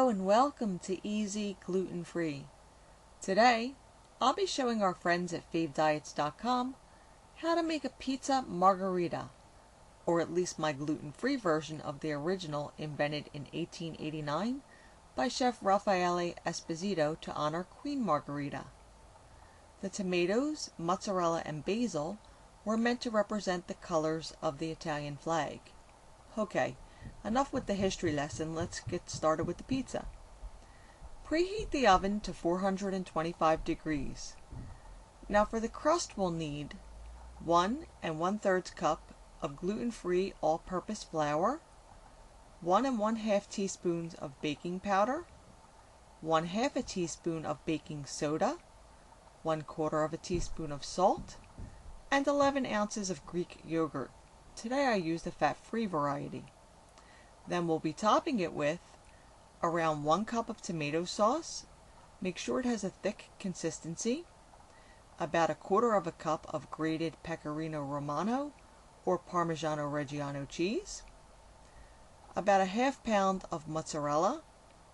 Hello and welcome to EZGlutenFree. Today, I'll be showing our friends at favediets.com how to make a pizza margherita, or at least my gluten-free version of the original invented in 1889 by Chef Raffaele Esposito to honor Queen Margherita. The tomatoes, mozzarella, and basil were meant to represent the colors of the Italian flag. Okay, enough with the history lesson, let's get started with the pizza. Preheat the oven to 425 degrees. Now for the crust we'll need 1 1/3 cup of gluten-free all-purpose flour, 1 1/2 teaspoons of baking powder, 1/2 a teaspoon of baking soda, 1/4 teaspoon of salt, and 11 ounces of Greek yogurt. Today I use the fat-free variety. Then we'll be topping it with around 1 cup of tomato sauce. Make sure it has a thick consistency. About 1/4 cup of grated Pecorino Romano or Parmigiano Reggiano cheese. About a 1/2 pound of mozzarella.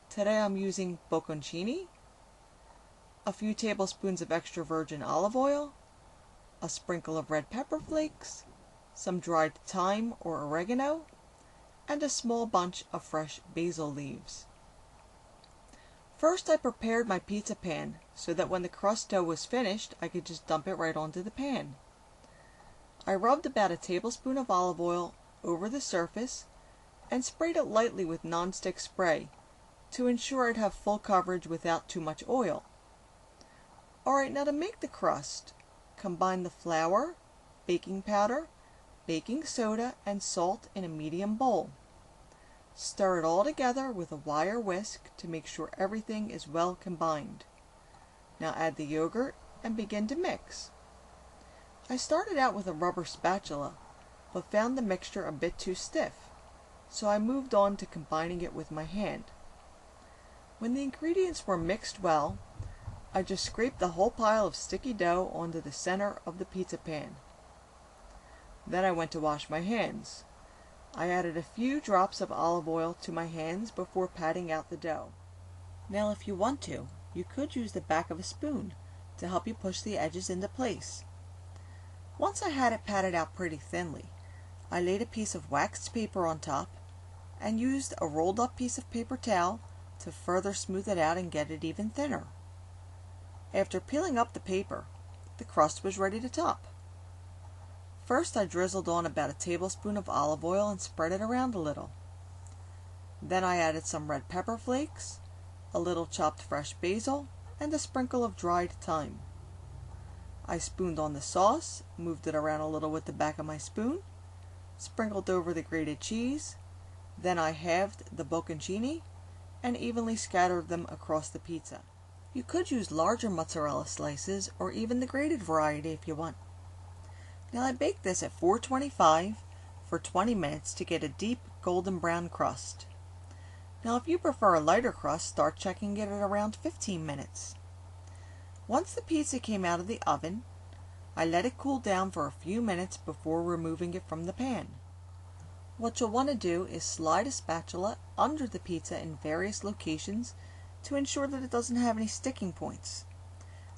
Today I'm using Bocconcini. A few tablespoons of extra virgin olive oil. A sprinkle of red pepper flakes. Some dried thyme or oregano, and a small bunch of fresh basil leaves. First I prepared my pizza pan so that when the crust dough was finished I could just dump it right onto the pan. I rubbed about a tablespoon of olive oil over the surface and sprayed it lightly with non-stick spray to ensure I'd have full coverage without too much oil. Alright, now to make the crust, combine the flour, baking powder, baking soda, and salt in a medium bowl. Stir it all together with a wire whisk to make sure everything is well combined. Now add the yogurt and begin to mix. I started out with a rubber spatula, but found the mixture a bit too stiff, so I moved on to combining it with my hand. When the ingredients were mixed well, I just scraped the whole pile of sticky dough onto the center of the pizza pan. Then I went to wash my hands. I added a few drops of olive oil to my hands before patting out the dough. Now if you want to, you could use the back of a spoon to help you push the edges into place. Once I had it patted out pretty thinly, I laid a piece of waxed paper on top and used a rolled up piece of paper towel to further smooth it out and get it even thinner. After peeling up the paper, the crust was ready to top. First I drizzled on about a tablespoon of olive oil and spread it around a little. Then I added some red pepper flakes, a little chopped fresh basil, and a sprinkle of dried thyme. I spooned on the sauce, moved it around a little with the back of my spoon, sprinkled over the grated cheese, then I halved the bocconcini and evenly scattered them across the pizza. You could use larger mozzarella slices or even the grated variety if you want. Now I baked this at 425 for 20 minutes to get a deep golden brown crust. Now if you prefer a lighter crust, start checking it at around 15 minutes. Once the pizza came out of the oven, I let it cool down for a few minutes before removing it from the pan. What you'll want to do is slide a spatula under the pizza in various locations to ensure that it doesn't have any sticking points.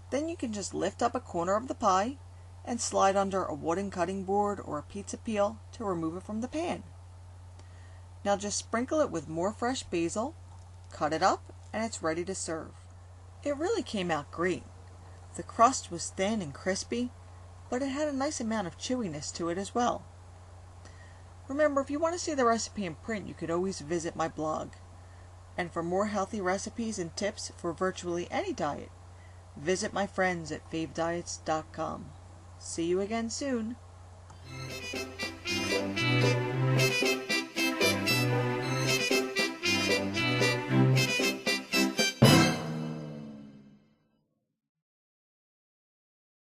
Then you can just lift up a corner of the pie and slide under a wooden cutting board or a pizza peel to remove it from the pan. Now just sprinkle it with more fresh basil, cut it up, and it's ready to serve. It really came out great. The crust was thin and crispy, but it had a nice amount of chewiness to it as well. Remember, if you want to see the recipe in print, you could always visit my blog. And for more healthy recipes and tips for virtually any diet, visit my friends at favediets.com. See you again soon.